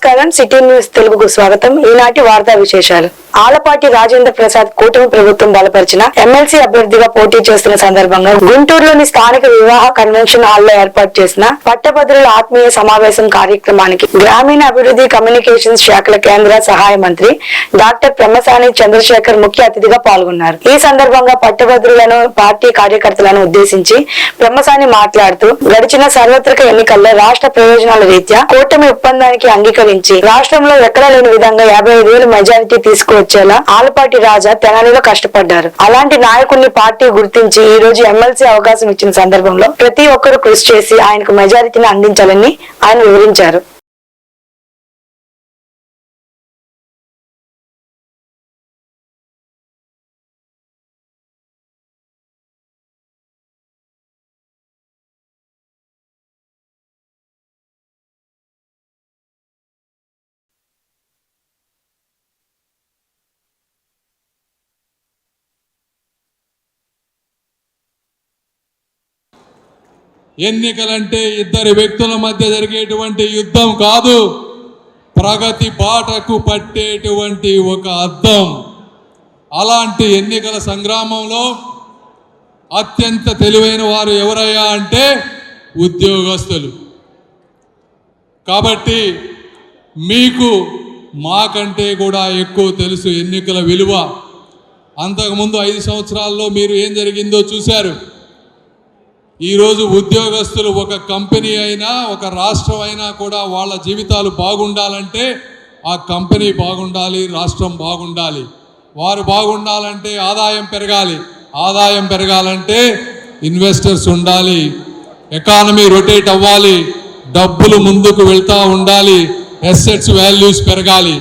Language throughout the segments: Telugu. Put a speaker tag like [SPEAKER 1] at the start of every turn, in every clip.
[SPEAKER 1] నమస్కారం సిటీ న్యూస్ తెలుగుకు స్వాగతం. ఈనాటి వార్తా విశేషాలు. ఆలపాటి రాజేంద్ర ప్రసాద్ కూటమి ప్రభుత్వం బలపరిచిన ఎమ్మెల్సీ అభ్యర్థిగా పోటీ చేస్తున్న సందర్భంగా గుంటూరులోని స్థానిక వివాహ కన్వెన్షన్ హాల్లో ఏర్పాటు చేసిన పట్టభద్రుల ఆత్మీయ సమావేశం కార్యక్రమానికి గ్రామీణ అభివృద్ధి కమ్యూనికేషన్స్ శాఖల కేంద్ర సహాయ మంత్రి డాక్టర్ పెమ్మసాని చంద్రశేఖర్ ముఖ్య అతిథిగా పాల్గొన్నారు. ఈ సందర్భంగా పట్టభద్రులను పార్టీ కార్యకర్తలను ఉద్దేశించి పెమ్మసాని మాట్లాడుతూ గడిచిన సార్వత్రిక ఎన్నికల్లో రాష్ట్ర ప్రయోజనాల రీత్యా కూటమి ఒప్పందానికి అంగీకరించి రాష్ట్రంలో ఎక్కడా లేని విధంగా 55,000 మెజారిటీ తీసుకువచ్చేలా ఆలపాటి రాజా తెనాలిలో కష్టపడ్డారు. అలాంటి నాయకుడిని పార్టీ గుర్తించి ఈ రోజు ఎమ్మెల్సీ అవకాశం ఇచ్చిన సందర్భంలో ప్రతి ఒక్కరూ కృషి చేసి ఆయనకు మెజారిటీని అందించాలని ఆయన వివరించారు.
[SPEAKER 2] ఎన్నికలంటే ఇద్దరు వ్యక్తుల మధ్య జరిగేటువంటి యుద్ధం కాదు, ప్రగతి బాటకు పట్టేటువంటి ఒక అద్దం. అలాంటి ఎన్నికల సంగ్రామంలో అత్యంత తెలివైన వారు ఎవరయ్యా అంటే ఉద్యోగస్తులు. కాబట్టి మీకు మాకంటే కూడా ఎక్కువ తెలుసు ఎన్నికల విలువ. అంతకుముందు 5 సంవత్సరాల్లో మీరు ఏం జరిగిందో చూశారు. ఈరోజు ఉద్యోగస్తులు ఒక కంపెనీ అయినా ఒక రాష్ట్రం అయినా కూడా వాళ్ళ జీవితాలు బాగుండాలంటే ఆ కంపెనీ బాగుండాలి, రాష్ట్రం బాగుండాలి. వారు బాగుండాలంటే ఆదాయం పెరగాలి, ఆదాయం పెరగాలంటే ఇన్వెస్టర్స్ ఉండాలి, ఎకానమీ రొటేట్ అవ్వాలి, డబ్బులు ముందుకు వెళ్తూ ఉండాలి, అసెట్స్ వాల్యూస్ పెరగాలి.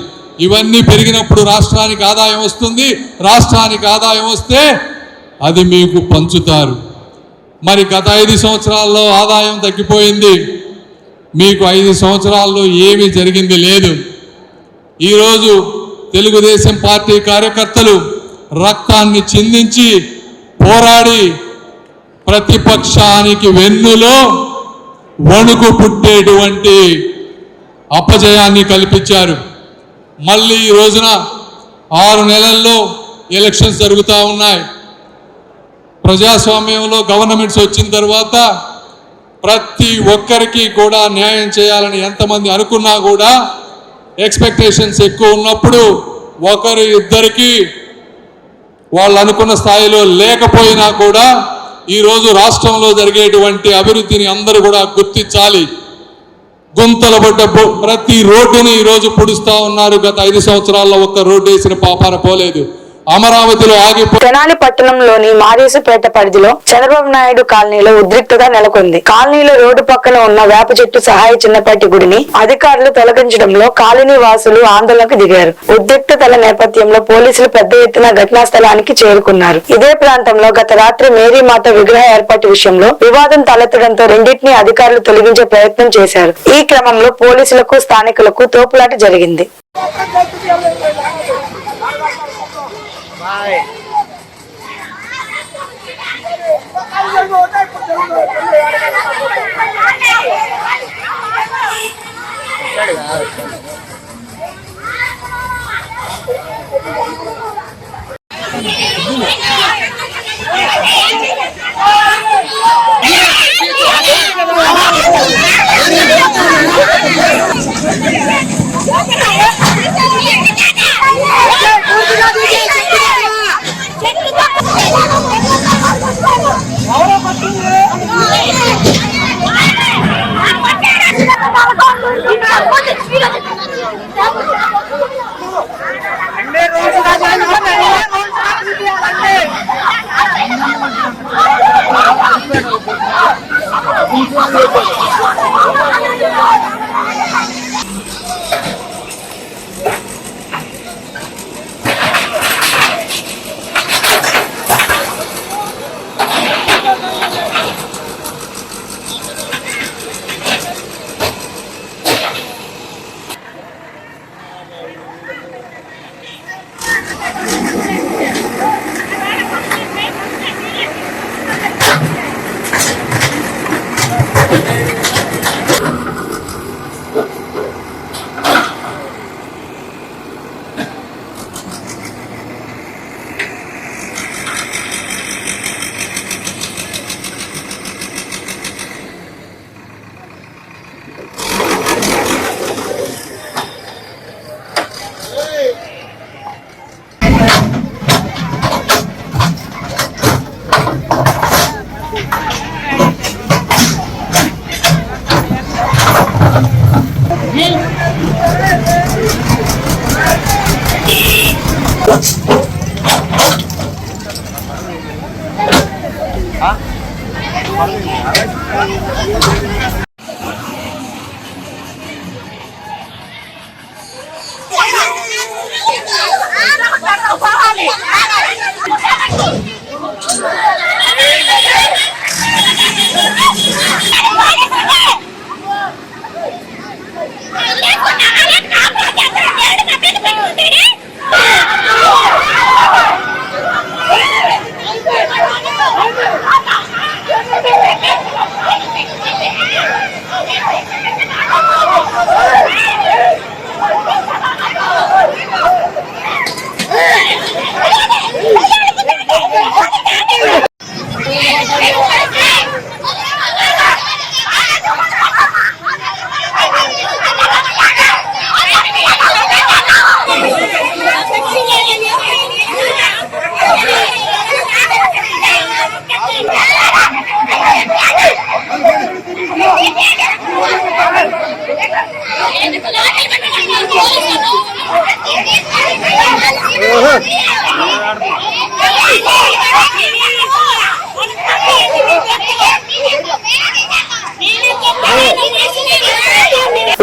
[SPEAKER 2] ఇవన్నీ పెరిగినప్పుడు రాష్ట్రానికి ఆదాయం వస్తుంది. రాష్ట్రానికి ఆదాయం వస్తే అది మీకు పంచుతారు. మరి గత 5 సంవత్సరాల్లో ఆదాయం తగ్గిపోయింది. మీకు 5 సంవత్సరాల్లో ఏమీ జరిగింది లేదు. ఈరోజు తెలుగుదేశం పార్టీ కార్యకర్తలు రక్తాన్ని చిందించి పోరాడి ప్రతిపక్షానికి వెన్నులో వణుకు పుట్టేటువంటి అపజయాన్ని కల్పించారు. మళ్ళీ ఈ రోజున 6 నెలల్లో ఎలక్షన్స్ జరుగుతూ ఉన్నాయి. ప్రజాస్వామ్యంలో గవర్నమెంట్స్ వచ్చిన తర్వాత ప్రతి ఒక్కరికి కూడా న్యాయం చేయాలని ఎంతమంది అనుకున్నా కూడా ఎక్స్పెక్టేషన్స్ ఎక్కువ ఉన్నప్పుడు ఒకరు ఇద్దరికి వాళ్ళు అనుకున్న స్థాయిలో లేకపోయినా కూడా ఈరోజు రాష్ట్రంలో జరిగేటువంటి అభివృద్ధిని అందరూ కూడా గుర్తించాలి. గుంతలు పడ్డ ప్రతి రోడ్డుని ఈరోజు పుడుస్తూ ఉన్నారు. గత 5 సంవత్సరాల్లో ఒక్క రోడ్డు వేసిన పాపాన పోలేదు. అమరావతిలో
[SPEAKER 1] తెనాలి పట్టణంలోని మారీసుపేట పరిధిలో చంద్రబాబు నాయుడు కాలనీలో ఉద్రిక్తత నెలకొంది. కాలనీలో రోడ్డు పక్కన ఉన్న వేప చెట్టు సహాయ చిన్నపాటి గుడిని అధికారులు తొలగించడంలో కాలనీ వాసులు ఆందోళనకు దిగారు. ఉద్రిక్తతల నేపథ్యంలో పోలీసులు పెద్ద ఎత్తున ఘటనా స్థలానికి చేరుకున్నారు. ఇదే ప్రాంతంలో గత రాత్రి మేరీమాత విగ్రహ ఏర్పాటు విషయంలో వివాదం తలెత్తడంతో రెండింటినీ అధికారులు తొలగించే ప్రయత్నం చేశారు. ఈ క్రమంలో పోలీసులకు స్థానికులకు తోపులాట జరిగింది.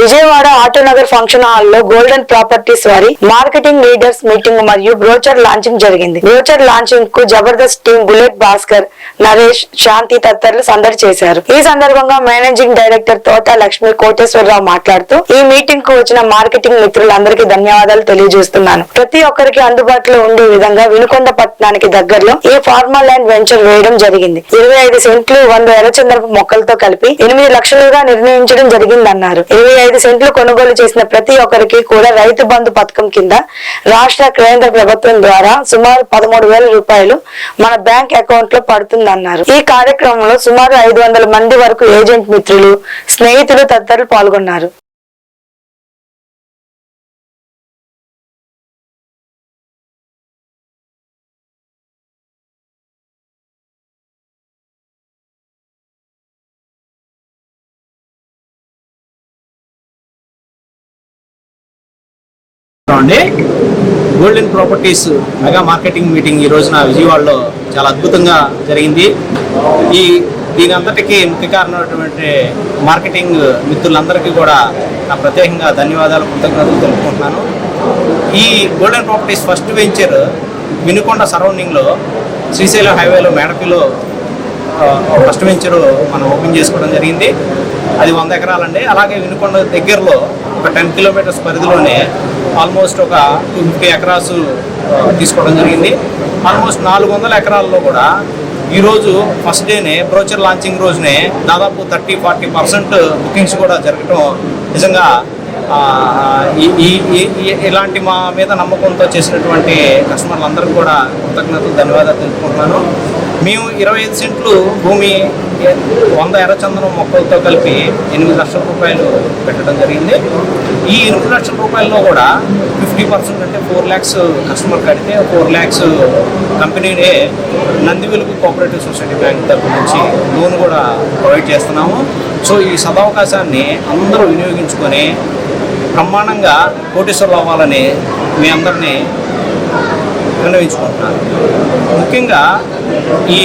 [SPEAKER 1] విజయవాడ ఆటోనగర్ ఫంక్షన్ హాల్ లో గోల్డెన్ ప్రాపర్టీస్ వారి మార్కెటింగ్ లీడర్స్ మీటింగ్ మరియు బ్రోచర్ లాంచింగ్ జరిగింది. బ్రోచర్ లాంచింగ్ కు జబర్దస్త్ టీం బుల్లెట్ భాస్కర్, నరేష్, శాంతి తదితరులు సందడి చేశారు. ఈ సందర్భంగా మేనేజింగ్ డైరెక్టర్ తోట లక్ష్మి కోటేశ్వరరావు మాట్లాడుతూ ఈ మీటింగ్ కు వచ్చిన మార్కెటింగ్ మిత్రులందరికీ ధన్యవాదాలు తెలియజేస్తున్నాను. ప్రతి ఒక్కరికి అందుబాటులో ఉండే విధంగా వినుకొండ పట్టణానికి దగ్గరలో ఈ ఫార్మా ల్యాండ్ వెంచర్ వేయడం జరిగింది. 25 సెంట్లు 100 ఎర్రచందనపు మొక్కలతో కలిపి 8 లక్షలుగా నిర్ణయించడం జరిగిందన్నారు. 25 సెంట్లు కొనుగోలు చేసిన ప్రతి ఒక్కరికి కూడా రైతు బంధు పథకం కింద రాష్ట్ర కేంద్ర ప్రభుత్వం ద్వారా సుమారు 13,000 రూపాయలు మన బ్యాంక్ అకౌంట్ లో పడుతుందన్నారు. ఈ కార్యక్రమంలో సుమారు 500 మంది వరకు ఏజెంట్ మిత్రులు, స్నేహితులు తదితరులు పాల్గొన్నారు.
[SPEAKER 3] Golden properties mega marketing meeting ఈ రోజున విజయవాడలో చాలా అద్భుతంగా జరిగింది. దీని అంతటికీ ముఖ్య కారణమైనటువంటి మార్కెటింగ్ మిత్రులందరికీ కూడా నా ప్రత్యేకంగా ధన్యవాదాలు, కృతజ్ఞతలు తెలుపుకుంటున్నాను. ఈ golden properties first venture Vinukonda సరౌండింగ్లో శ్రీశైలం హైవేలో మేడపిలో ఫస్ట్ వెంచర్ మనం ఓపెన్ చేసుకోవడం జరిగింది. అది 100 ఎకరాలండి. అలాగే వినుకొండ దగ్గరలో ఒక 10 కిలోమీటర్స్ పరిధిలోనే ఆల్మోస్ట్ ఒక 250 ఎకరాస్ తీసుకోవడం జరిగింది. ఆల్మోస్ట్ 400 ఎకరాల్లో కూడా ఈరోజు ఫస్ట్ డేనే బ్రోచర్ లాంచింగ్ రోజునే దాదాపు 30-40% బుకింగ్స్ కూడా జరగటం నిజంగా ఇలాంటి మా మీద నమ్మకంతో చేసినటువంటి కస్టమర్లందరికీ కూడా కృతజ్ఞతలు, ధన్యవాదాలు తెలుపుకుంటున్నాను. మేము 25 సెంట్లు భూమి 100 ఎర్రచందనం మొక్కలతో కలిపి 8 లక్షల రూపాయలు పెట్టడం జరిగింది. ఈ 8 లక్షల రూపాయల్లో కూడా 50% అంటే 4 lakhs కస్టమర్ కడితే 4 lakhs కంపెనీనే నంది వెలుగు కోఆపరేటివ్ సొసైటీ బ్యాంక్ తరఫు నుంచి లోన్ కూడా ప్రొవైడ్ చేస్తున్నాము. సో ఈ సదవకాశాన్ని అందరూ వినియోగించుకొని బ్రహ్మాండంగా కోటేశ్వరులు అవ్వాలని మీ అందరినీ విన్నవించుకుంటున్నాను. ముఖ్యంగా ఈ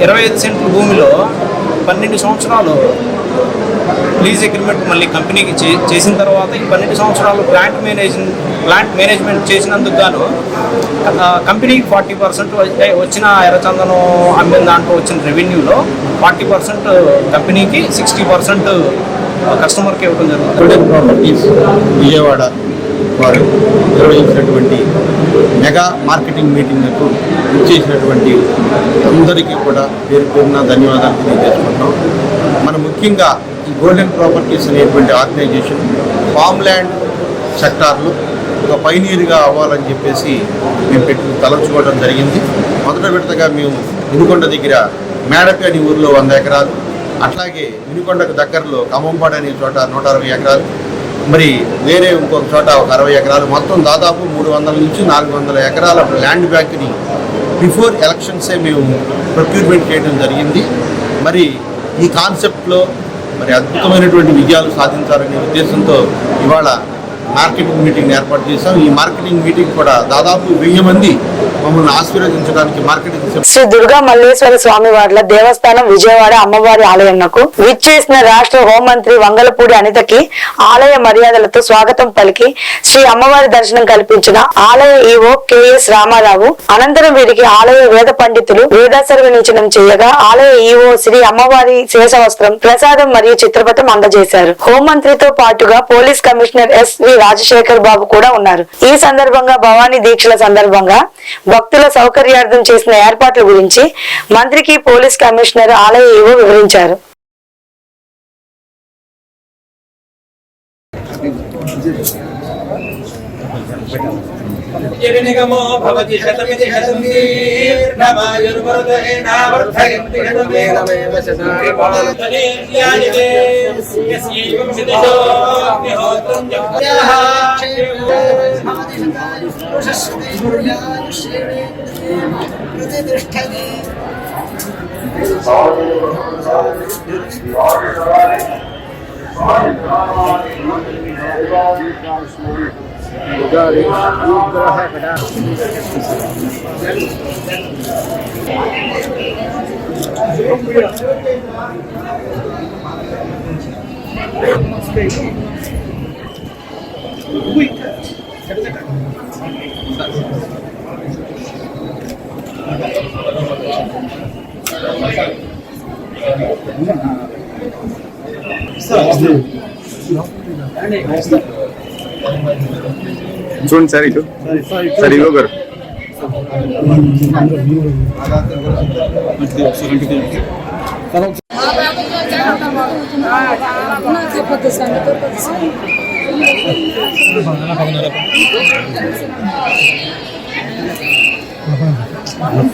[SPEAKER 3] 25 సెంట్ల భూమిలో 12 సంవత్సరాలు లీజ్ అగ్రిమెంట్ మళ్ళీ కంపెనీకి చేసిన తర్వాత ఈ 12 సంవత్సరాలు ప్లాంట్ మేనేజ్మెంట్ చేసినందుకు గాను కంపెనీకి 40% వచ్చిన ఎర్రచందనం అమ్మిన దాంట్లో వచ్చిన రెవెన్యూలో 40% కంపెనీకి, 60% కస్టమర్కి ఇవ్వడం జరుగుతుంది.
[SPEAKER 4] గోల్డెన్ ప్రాపర్టీస్ విజయవాడ వారు నిర్వహించినటువంటి మెగా మార్కెటింగ్ మీటింగ్కు ఇచ్చేసినటువంటి అందరికీ కూడా పేరు పేరున ధన్యవాదాలు తెలియజేసుకుంటున్నాం. మనం ముఖ్యంగా ఈ గోల్డెన్ ప్రాపర్టీస్ అనేటువంటి ఆర్గనైజేషన్ ఫామ్ ల్యాండ్ సెక్టార్లో ఒక పైనీర్గా అవ్వాలని చెప్పేసి మేము తలంచుకోవడం జరిగింది. మొదటి విడతగా మేము వినుకొండ దగ్గర మేడపి అనే ఊరిలో 100 ఎకరాలు, అట్లాగే వినుకొండకు దగ్గరలో ఖమ్మంపాడు అనే చోట 160 ఎకరాలు, మరి వేరే ఇంకొక చోట ఒక 60 ఎకరాలు, మొత్తం దాదాపు 300 నుంచి 400 ఎకరాల ల్యాండ్ బ్యాంక్ని బిఫోర్ ఎలక్షన్సే మేము ప్రొక్యూర్మెంట్ చేయడం జరిగింది. మరి ఈ కాన్సెప్ట్లో మరి అద్భుతమైనటువంటి విజయాలు సాధించాలనే ఉద్దేశంతో ఇవాళ మార్కెటింగ్ మీటింగ్ ఏర్పాటు చేశాం. ఈ మార్కెటింగ్ మీటింగ్ కూడా దాదాపు 1000 మంది మమ్మల్ని ఆశీర్వదించడానికి మార్కెటింగ్
[SPEAKER 1] శ్రీ దుర్గా మల్లేశ్వర స్వామి వార్ల దేవస్థానం విజయవాడ అమ్మవారి ఆలయంకు విచ్చేసిన రాష్ట్ర హోంమంత్రి వంగలపూడి అనితకి ఆలయ మర్యాదలతో స్వాగతం పలికి శ్రీ అమ్మవారి దర్శనం కల్పించిన ఆలయ ఈవో కెఎస్ రామారావు అనంతరం వీరికి ఆలయ వేద పండితులు వేదాశర్వనిచనం చేయగా ఆలయ ఈవో శ్రీ అమ్మవారి శేషవస్త్రం ప్రసాదం మరియు చిత్రపటం అందజేశారు. హోంమంత్రితో పాటుగా పోలీస్ కమిషనర్ ఎస్.వి. రాజశేఖర్ బాబు కూడా ఉన్నారు. ఈ సందర్భంగా భవానీ దీక్షల సందర్భంగా భక్తుల సౌకర్యార్థం చేసిన ఏర్పాట్ల గురించి మంత్రికి పోలీస్ కమిషనర్ ఆలయ ఈవో వివరించారు.
[SPEAKER 5] చూడండి సార్ ఇటు సార్ ఇగో గారు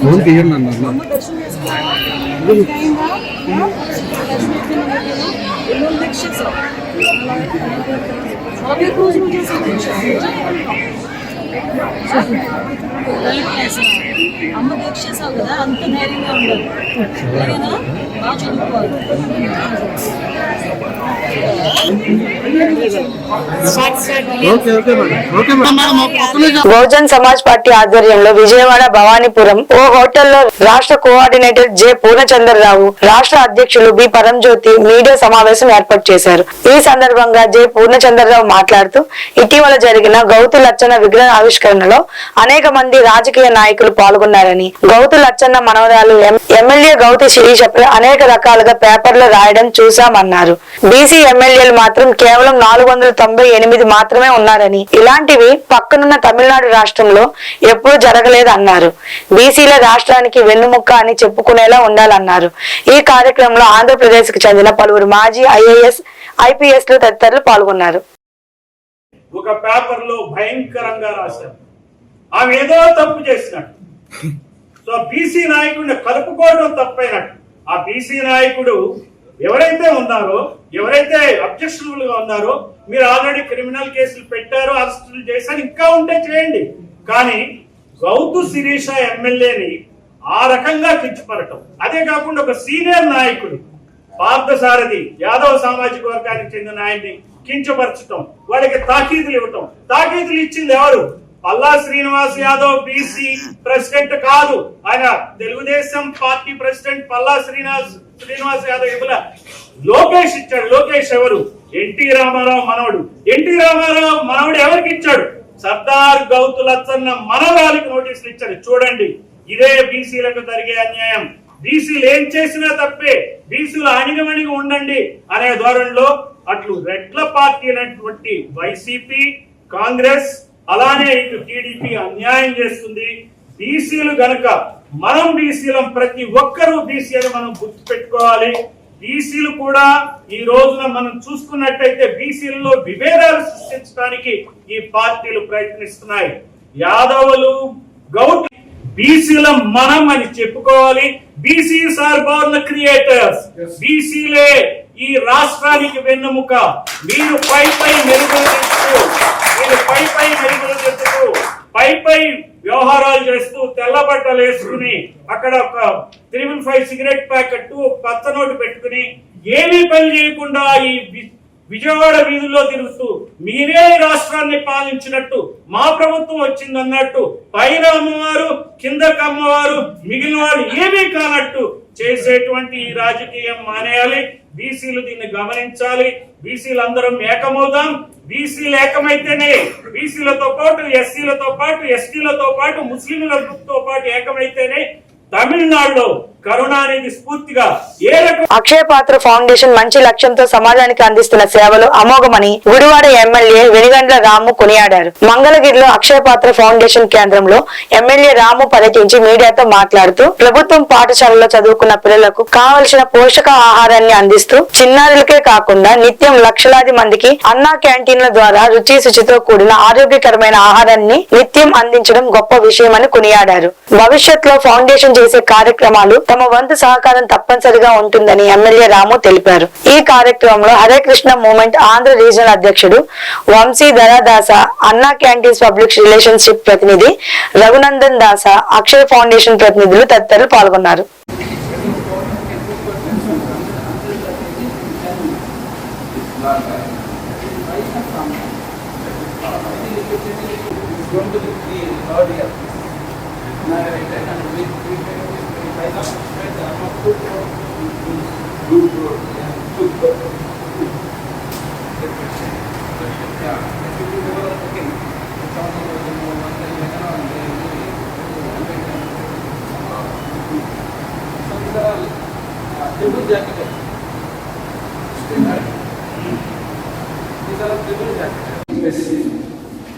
[SPEAKER 5] ఫోన్ తీయండి అన్న
[SPEAKER 6] అమ్మ దీక్ష చేసావు కదా అంత ధైర్యంగా ఉండాలి. అలాగేనా? బాగా చదువుకోవాలి.
[SPEAKER 1] బహుజన్ సమాజ్ పార్టీ ఆధ్వర్యంలో విజయవాడ భవానీపురం ఓ హోటల్లో రాష్ట్ర కోఆర్డినేటర్ జె పూర్ణచంద్రరావు, రాష్ట్ర అధ్యక్షులు బి పరంజ్యోతి మీడియా సమావేశం ఏర్పాటు చేశారు. ఈ సందర్భంగా జె పూర్ణచంద్రరావు మాట్లాడుతూ ఇటీవల జరిగిన గౌతు లచ్చన్న విగ్రహ ఆవిష్కరణలో అనేక మంది రాజకీయ నాయకులు పాల్గొన్నారని, గౌతు లచ్చన్న మనవరాలు ఎమ్మెల్యే గౌతి శిరీషపై అనేక రకాలుగా పేపర్లో రాయడం చూశామన్నారు. బీసీ ఎమ్మెల్యేలు మాత్రం కేవలం 498 మాత్రమే ఉన్నారని, ఇలాంటివి పక్కనున్న తమిళనాడు రాష్ట్రంలో ఎప్పుడూ జరగలేదన్నారు. బీసీల రాష్ట్రానికి వెన్నుముక్క అని చెప్పుకునేలా ఉండాలన్నారు. ఈ కార్యక్రమంలో ఆంధ్రప్రదేశ్ కు చెందిన పలువురు మాజీ ఐఏఎస్, ఐపీఎస్ లు తదితరులు పాల్గొన్నారు.
[SPEAKER 7] ఒక పేపర్ లో భయంకరంగా రాశారు, ఆమె ఏదో తప్పు చేసినట్టు. సో బీసీ నాయకుడిని కలుపుకోవడం తప్పైనట్టు. ఆ బీసీ నాయకుడు ఎవరైతే ఉన్నారో, ఎవరైతే అబ్జెక్షనబుల్ గా ఉన్నారో, మీరు ఆల్రెడీ క్రిమినల్ కేసులు పెట్టారు, అరెస్టులు చేశారు, ఇంకా ఉంటే చేయండి. కానీ గౌతు శిరీష ఎమ్మెల్యేని ఆ రకంగా కించపడటం, అదే కాకుండా ఒక సీనియర్ నాయకుడు పార్థసారథి యాదవ్ సామాజిక వర్గానికి చెందిన ఆయన్ని కించపరచటం, వాళ్ళకి తాకీదులు ఇవ్వటం. తాకీదులు ఇచ్చింది ఎవరు? పల్లా శ్రీనివాస్ యాదవ్ బీసీ ప్రెసిడెంట్ కాదు, ఆయన తెలుగుదేశం పార్టీ ప్రెసిడెంట్ పల్లా శ్రీనివాస్ యాదవ్ ఇవ్వల, లోకేష్ ఇచ్చాడు. లోకేష్ ఎవరు? ఎన్టీ రామారావు మనవడు. ఎన్టీ రామారావు మనవడు ఎవరికి ఇచ్చాడు? సర్దార్ గౌతు లచ్చన్న మనవరాలికి నోటీసులు ఇచ్చాడు. చూడండి, ఇదే బీసీలకు జరిగే అన్యాయం. బీసీలు ఏం చేసినా తప్పే, బీసీలు అణిగమణిగి ఉండండి అనే ధోరణిలో అట్లు రెడ్ల పార్టీ అయినటువంటి వైసీపీ, కాంగ్రెస్, అలానే ఇటు టీడీపీ అన్యాయం చేస్తుంది. బీసీలు గనక మనం బీసీలం, ప్రతి ఒక్కరూ బీసీ అని మనం గుర్తు పెట్టుకోవాలి. బీసీలు కూడా ఈ రోజున మనం చూసుకున్నట్టయితే బీసీలలో విభేదాలు సృష్టించడానికి ఈ పార్టీలు ప్రయత్నిస్తున్నాయి. యాదవులు, గౌడ్ బీసీలం మనం అని చెప్పుకోవాలి. BCs are born creators. బీసీలే ఈ రాష్ట్రానికి వెన్నుముక. మీరు పై మెరుగులు తెచ్చుతూ పై వ్యవహారాలు చేస్తూ తెల్ల బట్టలు వేసుకుని అక్కడ ఒక 355 సిగరెట్ ప్యాకెట్, పచ్చ నోటు పెట్టుకుని ఏమీ పని చేయకుండా ఈ విజయవాడ వీధుల్లో తిరుగుతూ మీరే ఈ రాష్ట్రాన్ని పాలించినట్టు మా ప్రభుత్వం వచ్చిందన్నట్టు పైన అమ్మవారు కిందకి అమ్మవారు మిగిలిన వారు ఏమీ కానట్టు చేసేటువంటి ఈ రాజకీయం మానేయాలి. బీసీలు దీన్ని గమనించాలి. బీసీలు అందరం ఏకమవుదాం. బీసీలు ఏకమైతేనే బీసీలతో పాటు ఎస్సీలతో పాటు ఎస్టీలతో పాటు ముస్లింలతో పాటు ఏకమైతేనే తమిళనాడులో కరోనా అనేది స్ఫూర్తిగా ఏ రకం.
[SPEAKER 1] అక్షయ పాత్ర ఫౌండేషన్ మంచి లక్ష్యంతో సమాజానికి అందిస్తున్న సేవలు అమోఘమని గుడివాడ ఎమ్మెల్యే వెనిగండ్ల రాము కొనియాడారు. మంగళగిరిలో అక్షయ పాత్ర ఫౌండేషన్ కేంద్రంలో ఎమ్మెల్యే రాము పర్యటించి మీడియాతో మాట్లాడుతూ ప్రభుత్వం పాఠశాలలో చదువుకున్న పిల్లలకు కావలసిన పోషక ఆహారాన్ని అందిస్తూ చిన్నారులకే కాకుండా నిత్యం లక్షలాది మందికి అన్నా క్యాంటీన్ల ద్వారా రుచి శుచితో కూడిన ఆరోగ్యకరమైన ఆహారాన్ని నిత్యం అందించడం గొప్ప విషయమని కొనియాడారు. భవిష్యత్తులో ఫౌండేషన్ చేసే కార్యక్రమాలు తమ వంతు సహకారం తప్పనిసరిగా ఉంటుందని ఎమ్మెల్యే రాము తెలిపారు. ఈ కార్యక్రమంలో హరే కృష్ణ మూవ్మెంట్ ఆంధ్ర రీజనల్ అధ్యక్షుడు వంశీధర దాస, అన్నా క్యాంటీన్స్ పబ్లిక్ రిలేషన్షిప్ ప్రతినిధి రఘునందన్ దాస, అక్షయ ఫౌండేషన్ ప్రతినిధులు తదితరులు పాల్గొన్నారు.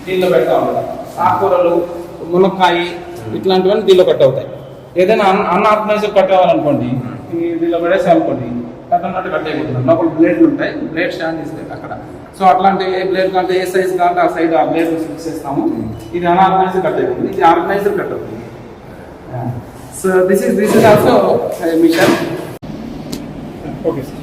[SPEAKER 3] దీనిలో పెడతా ఉంటారు. ఆకుకూరలు, మునక్కాయ ఇట్లాంటివన్నీ దీనిలో కట్ అవుతాయి. ఏదైనా అన్ఆర్గనైజర్ కట్ అవ్వాలనుకోండి, దీనిలో పడేసి అనుకోండి కట్టన్నట్టు కట్ అయిపోతున్నారు. లోపల బ్లేడ్లు ఉంటాయి, బ్లేడ్ స్టాండ్ ఇస్తాయి అక్కడ. సో అట్లాంటి ఏ బ్లేడ్ కంటే ఏ సైజ్ కంటే ఆ సైడ్ ఆ బ్లేడ్ ఫిక్స్ చేస్తాము. ఇది అన్ఆర్గనైజర్ కట్ అయిపోతుంది, ఇది ఆర్గనైజర్ కట్ అవుతుంది. So this is also mission. Okay sir.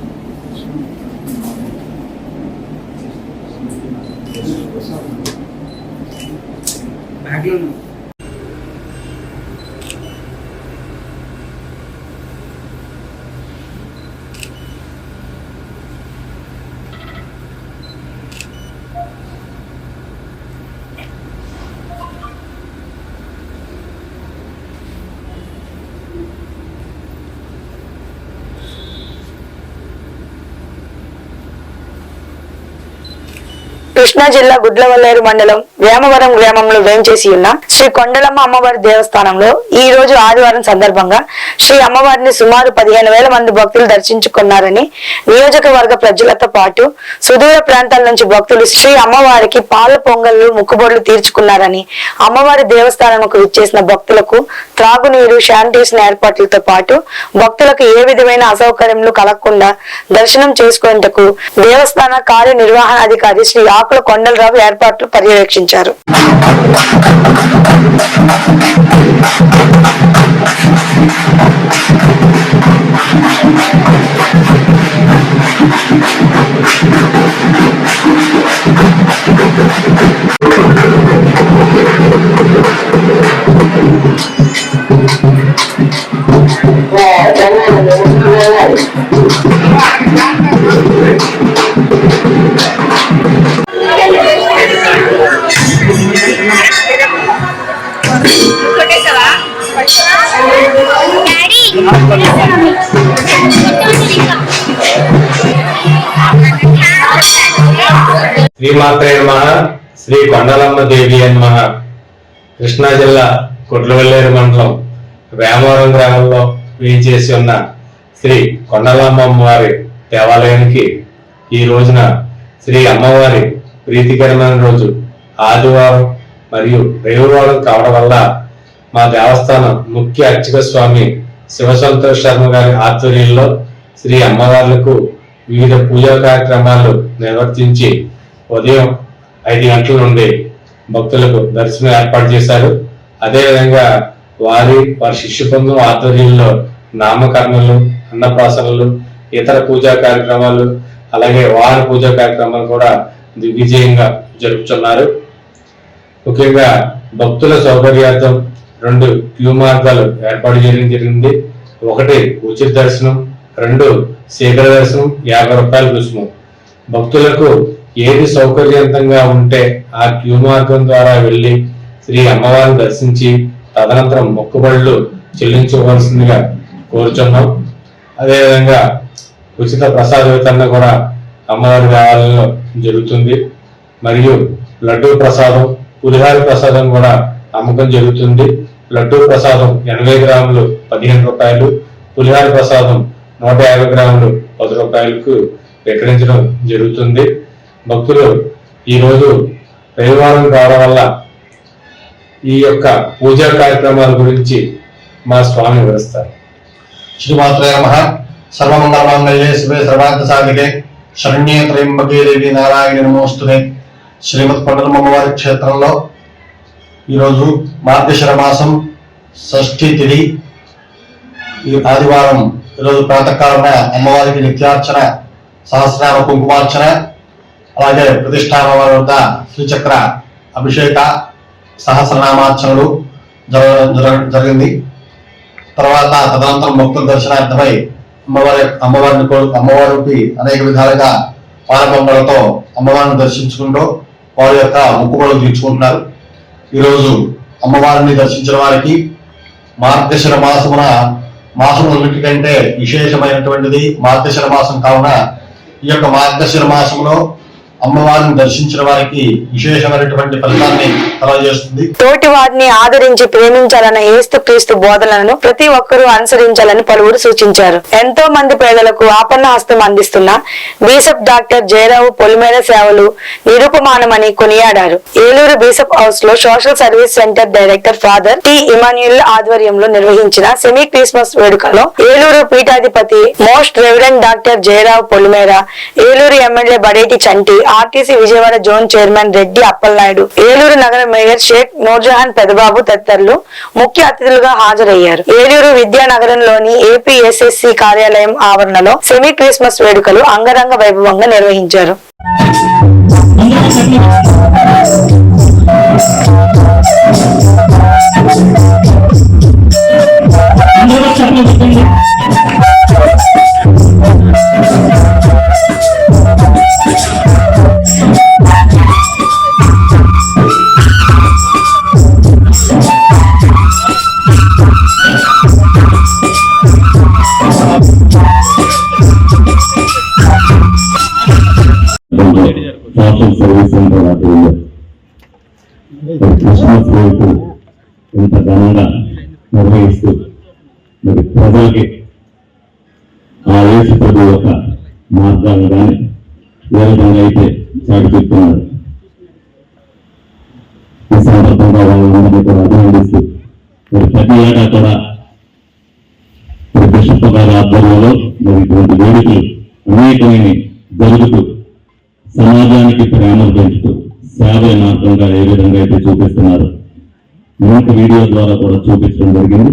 [SPEAKER 3] బ్యాగ్లో
[SPEAKER 1] కృష్ణా జిల్లా గుడ్లవల్లేరు మండలం వేమవరం గ్రామంలో వేంచేసి ఉన్న శ్రీ కొండలమ్మ అమ్మవారి దేవస్థానంలో ఈ రోజు ఆదివారం సందర్భంగా శ్రీ అమ్మవారిని సుమారు 15,000 మంది భక్తులు దర్శించుకున్నారని నియోజకవర్గ ప్రజలతో పాటు సుదూర ప్రాంతాల నుంచి భక్తులు శ్రీ అమ్మవారికి పాల పొంగళ్లు ముక్కుబొడ్లు తీర్చుకున్నారని, అమ్మవారి దేవస్థానంకు విచ్చేసిన భక్తులకు త్రాగునీరు, శానిటేషన్ ఏర్పాట్లతో పాటు భక్తులకు ఏ విధమైన అసౌకర్యములు కలగకుండా దర్శనం చేసుకునేందుకు దేవస్థాన కార్యనిర్వహణాధికారి శ్రీ ఆకుల కొండలరావు ఏర్పాట్లు పర్యవేక్షించారు.
[SPEAKER 8] శ్రీమాత్రే నమః. శ్రీ కొండలమ్మ దేవి నమః. కృష్ణా జిల్లా గుడ్లవల్లేరు మండలం వేమవరం గ్రామంలో వేయించేసి ఉన్న శ్రీ కొండలమ్మ అమ్మవారి దేవాలయానికి ఈ రోజున శ్రీ అమ్మవారి ప్రీతికరమైన రోజు ఆదివారం మరియు రవివారం కావడం వల్ల మా దేవస్థానం ముఖ్య అర్చక స్వామి శివసంతోష్ శర్మ గారి ఆధ్వర్యంలో శ్రీ అమ్మవార్లకు వివిధ పూజా కార్యక్రమాలు నిర్వర్తించి ఉదయం 5 గంటల నుండి భక్తులకు దర్శనం ఏర్పాటు చేశారు. అదేవిధంగా వారి శిష్య బృందం ఆధ్వర్యంలో నామకరణలు, అన్నప్రాసనలు, ఇతర పూజా కార్యక్రమాలు, అలాగే వారి పూజా కార్యక్రమాలు కూడా దిగ్విజయంగా జరుపుతున్నారు. ముఖ్యంగా భక్తుల సౌకర్యార్థం 2 క్యూ మార్గాలు ఏర్పాటు చేయడం జరిగింది. 1 ఉచిత దర్శనం, 2 శీఘ్ర దర్శనం 50 రూపాయల రుసుము. భక్తులకు ఏది సౌకర్యవంతంగా ఉంటే ఆ క్యూ మార్గం ద్వారా వెళ్ళి శ్రీ అమ్మవారిని దర్శించి తదనంతరం మొక్కుబడులు చెల్లించవలసిందిగా కోరుచున్నాం. అదేవిధంగా ఉచిత ప్రసాద వితరణ కూడా అమ్మవారి దేవాలయంలో జరుగుతుంది. మరియు లడ్డూ ప్రసాదం, పులిహార ప్రసాదం కూడా అమ్మకం జరుగుతుంది. లడ్డూ ప్రసాదం 80 గ్రాములు 15 రూపాయలు, పులిహార ప్రసాదం 150 గ్రాములు 10 రూపాయలకు విక్రయించడం జరుగుతుంది. భక్తులు ఈరోజు రవివారం కావడం వల్ల ఈ యొక్క పూజా కార్యక్రమాల గురించి మా స్వామి వివరిస్తారు.
[SPEAKER 4] శ్రీమాత్రే నమః. సర్వమంగళమాంగళ్యే శివే సర్వార్థ సాధికే శరణ్యే త్రయంబకే దేవి నారాయణి నమోస్తుతే. శ్రీమద్ కొండలమ్మవారి క్షేత్రంలో ఈరోజు మార్గశిర మాసం షష్ఠి తిథి, ఈ ఆదివారం ఈరోజు ప్రాతకాలన అమ్మవారికి నిత్యార్చన, సహస్రనామ కుంకుమార్చన, అలాగే ప్రతిష్టాన వద్ద శ్రీచక్ర అభిషేక సహస్రనామార్చనలు జరిగింది. తర్వాత తదనంతరం భక్తుల దర్శనార్థమై అమ్మవారికి అనేక విధాలుగా పానపొంగలతో అమ్మవారిని దర్శించుకుంటూ వారి యొక్క మొక్కుబడులు తీర్చుకుంటున్నారు. ఈరోజు అమ్మవారిని దర్శించిన వారికి మార్గశిర మాసములన్నిటికంటే విశేషమైనటువంటిది మార్గశిర మాసం కావున ఈ యొక్క మార్గశిర మాసంలో అమ్మవారిని దర్శించిన వారికి విశేషమైనటువంటి ఫలితాన్ని కలగజేస్తుంది.
[SPEAKER 1] తోటి వారిని ఆదరించి ప్రేమించాలన్న యేసుక్రీస్తు బోధనలను ప్రతి ఒక్కరూ అనుసరించాలని పలువురు సూచించారు. ఎంతో మంది పేదలకు ఆపన్న హస్తం అందిస్తున్న బిషప్ డాక్టర్ జయరావు పొలిమేర సేవలు నిరుపమానమని కొనియాడారు. ఏలూరు బిషప్ హౌస్ లో social service centre director father T Emmanuel ఆధ్వర్యంలో నిర్వహించిన సెమీ క్రిస్మస్ వేడుకలో ఏలూరు పీఠాధిపతి most reverend doctor Jayarao Polimera, Eluru MLA Badeti Chanti, RTC Vijayawada zone chairman Reddy Appalanaidu, Eluru నగర మేయర్ షేక్ నూర్జహాన్ పెదబాబు తదితరులు ముఖ్య అతిథులుగా హాజరయ్యారు. ఏలూరు విద్యానగరంలోని ఏపీఎస్ఎస్సి కార్యాలయం ఆవరణలో సెమీ క్రిస్మస్ వేడుకలు అంగరంగ వైభవంగా నిర్వహించారు.
[SPEAKER 9] సోషల్ సర్వీస్ సెంటర్ ఆధ్వర్యంలో క్రిస్మస్ వేడుక ఇంత ఘనంగా నిర్వహిస్తూ మరి ప్రజలకి ఆ యేసు ప్రభు యొక్క మార్గాలు కానీ ఏ విధంగా అయితే చాటి చెప్తున్నారు. ఈ సందర్భంగా వాళ్ళందరినీ కూడా అభినందిస్తూ మరి ప్రతి ఏటా కూడా బిషప్ గారి ఆధ్వర్యంలో మరి ఇటువంటి వేడుకలు అనేకమైన జరుగుతూ సమాజానికి ప్రేమను పెంచుతూ సేవ మార్గంగా ఏ విధంగా అయితే చూపిస్తున్నారు మనకు వీడియో ద్వారా కూడా చూపించడం జరిగింది.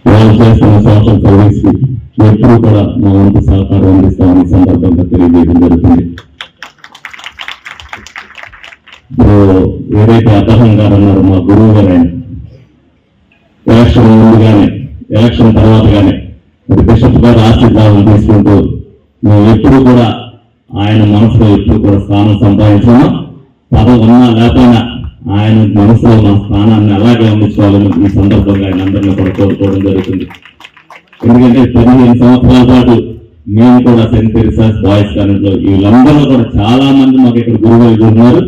[SPEAKER 9] వాళ్ళు చేస్తున్న సోషల్ సర్వీస్ కి ఎప్పుడూ కూడా మా వంతు సహకారం అందిస్తామని సందర్భంగా తెలియజేయడం జరుగుతుంది. ఏదైతే అద్దహం గారు అన్నారు మా గురువు గారైనా ఎలక్షన్ ముందుగానే ఎలక్షన్ తర్వాత గానే బిషప్ గారు ఆశీర్వాదం తీసుకుంటూ మేము ఎప్పుడు కూడా ఆయన మనసులో ఎప్పుడు కూడా స్థానం సంపాదించాము. పదవి ఉన్నా లేకపోయినా ఆయన మనసులో మన స్థానాన్ని అలాగే అందించుకోవాలని ఈ సందర్భంగా ఆయన అందరినీ కూడా కోరుకోవడం జరుగుతుంది. ఎందుకంటే 15 సంవత్సరాల పాటు మేము కూడా సెయింట్ థెరెసాస్ బాయ్స్ కాలేజ్లో వీళ్ళందరూ కూడా చాలా మంది మాకు ఇక్కడ గురువులు ఉన్నారు.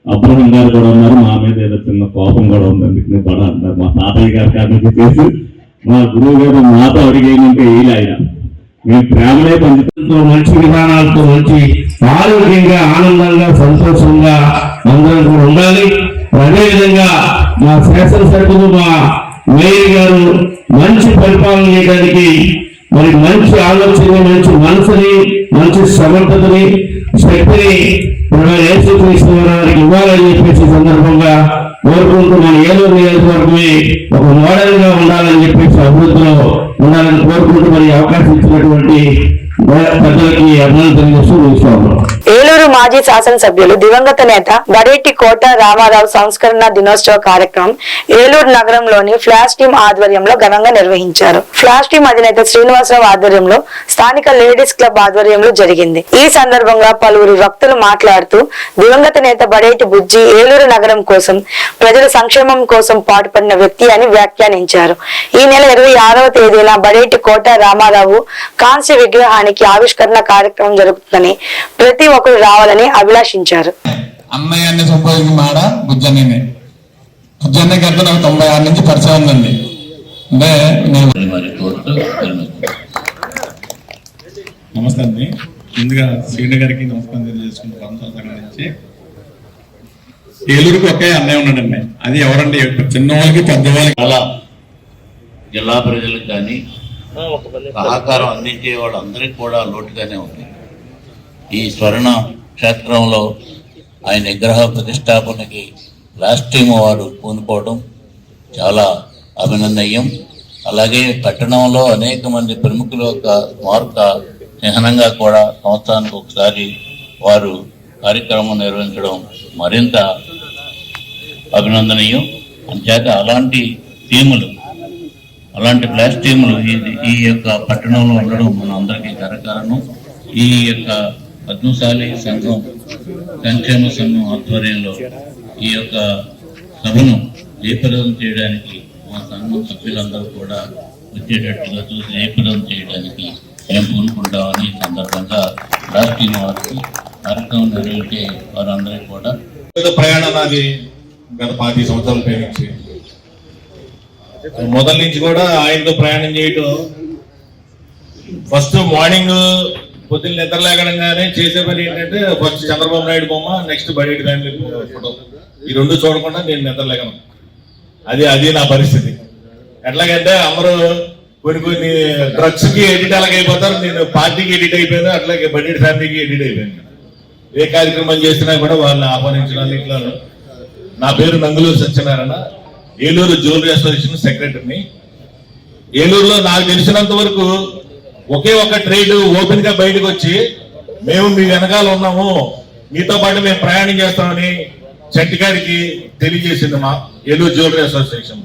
[SPEAKER 9] అబ్రహం గారు కూడా ఉన్నారు. మా మీద ఏదో చిన్న కోపం కూడా ఉంది, అందుకని కూడా అంటారు. మా తాతయ్య గారి కారణం చేసి మా గురువు గారు మాతో అడిగేయంటే వీళ్ళు ఆయన మేము ప్రేమలే పంచుతూ మంచి విధానాలతో మంచి ఆరోగ్యంగా ఆనందంగా సంతోషంగా అందరం కూడా ఉండాలి. అదేవిధంగా మా శాసనసభ్యులు మా మేయర్ గారు మంచి పరిపాలన చేయడానికి మరి మంచి ఆలోచన, మంచి మనసుని, మంచి సమర్థతని, శక్తిని యేసుక్రీస్తువారికి ఇవ్వాలని చెప్పేసి సందర్భంగా కోరుకుంటూ మన ఏలూరు నియోజకవర్గమే ఒక మోడల్ గా ఉండాలని చెప్పేసి అభివృద్ధిలో ఉండాలని కోరుకుంటూ మరి అవకాశం ఇచ్చినటువంటి పెద్దలకి అభినందనలు తెలియజేస్తూ ముగిస్తున్నాం.
[SPEAKER 1] ఏలూరు మాజీ శాసనసభ్యులు దివంగత నేత బడేటి కోట రామారావు సంస్కరణ దినోత్సవ కార్యక్రమం ఏలూరు నగరంలోని ఫ్లాష్ టీమ్ ఆధ్వర్యంలో ఘనంగా నిర్వహించారు. ఫ్లాష్ టీమ్ అధినేత శ్రీనివాసరావు ఆధ్వర్యంలో స్థానిక లేడీస్ క్లబ్ ఆధ్వర్యంలో జరిగింది. ఈ సందర్భంగా పలువురు వక్తలు మాట్లాడుతూ దివంగత నేత బడేటి బుజ్జి ఏలూరు నగరం కోసం ప్రజల సంక్షేమం కోసం పాటుపడిన వ్యక్తి అని వ్యాఖ్యానించారు. ఈ నెల 26వ తేదీన బడేటి కోట రామారావు కాంస్య విగ్రహానికి ఆవిష్కరణ కార్యక్రమం జరుగుతుందని ప్రతి ఒక్కరు రావాలని అభిలాషించారు.
[SPEAKER 10] అన్నయ్యాన్ని సంపాదించిన మాట బుజ్జన్ననే. బుజ్జన్నకి అంతా నాకు 96 నుంచి పరిచయం ఉందండి. అంటే నమస్తే అండి. ముందుగా శ్రీను గారికి నమస్కారం తెలియజేసుకుంటాం. నుంచి ఏలూరుకి ఒకే అన్నయ్య ఉన్నాడండి. అది ఎవరండి? చిన్నవాళ్ళకి పెద్దవాళ్ళకి
[SPEAKER 9] అలా జిల్లా ప్రజలకు కానీ సహకారం అందించే వాళ్ళందరికీ కూడా లోటుగానే ఉంది. ఈ స్వర్ణ క్షేత్రంలో ఆయన విగ్రహ ప్రతిష్టాపనకి లాస్ట్ టైం వారు పూనుకోవడం చాలా అభినందనీయం. అలాగే పట్టణంలో అనేక మంది ప్రముఖుల యొక్క స్మారక చిహ్నంగా కూడా సంవత్సరానికి ఒకసారి వారు కార్యక్రమం నిర్వహించడం మరింత అభినందనీయం. అంచేత అలాంటి టీములు, అలాంటి ఫ్లాష్ టీములు ఈ యొక్క పట్టణంలో ఉండడం మన అందరికీ గర్వకారణం. ఈ యొక్క పద్మశాలి సంఘం సంక్షేమ సంఘం ఆధ్వర్యంలో ఈ యొక్క సభను జయప్రదం చేయడానికి మా సంఘం సభ్యులందరూ కూడా వచ్చేటట్టుగా చూసి జయప్రదం చేయడానికి మేము పూనుకుంటామని సందర్భంగా రాష్ట్రీయ వారికి కార్యక్రమం నిర్వహించే వారందరికీ కూడా
[SPEAKER 10] ప్రయాణం నాది గత 5 సంవత్సరాల పైనుంచి. మొదటి నుంచి కూడా ఆయనతో ప్రయాణం చేయటం, ఫస్ట్ మార్నింగ్ పొద్దున్న నిద్ర లేకడంగానే చేసే పని ఏంటంటే ఫస్ట్ చంద్రబాబు నాయుడు బొమ్మ, నెక్స్ట్ బడేటి ఫ్యామిలీ ఫోటో. ఈ రెండు చూడకుండా నేను నిద్ర లేకను. అది నా పరిస్థితి. ఎట్లాగంటే అందరూ కొన్ని డ్రగ్స్ కి ఎడిట్ అలాగైపోతారు, నేను పార్టీకి ఎడిట్ అయిపోయాను, అట్లాగే బడేటి ఫ్యామిలీకి ఎడిట్ అయిపోయాను. ఏ కార్యక్రమం చేసినా కూడా వాళ్ళని ఆహ్వానించడానికి ఇట్లా. నా పేరు నంగులూరు సత్యనారాయణ, ఏలూరు జ్యువెలరీ అసోసియేషన్ సెక్రటరీని. ఏలూరులో నాకు తెలిసినంత వరకు ఒకే ఒక ట్రేడ్ ఓపెన్ గా బయటకు వచ్చి మేము మీ వెనకాల ఉన్నాము, మీతో పాటు మేము ప్రయాణం చేస్తామని చంటిగారికి తెలియజేసింది మా ఏలూరు జ్యువెలరీ అసోసియేషన్.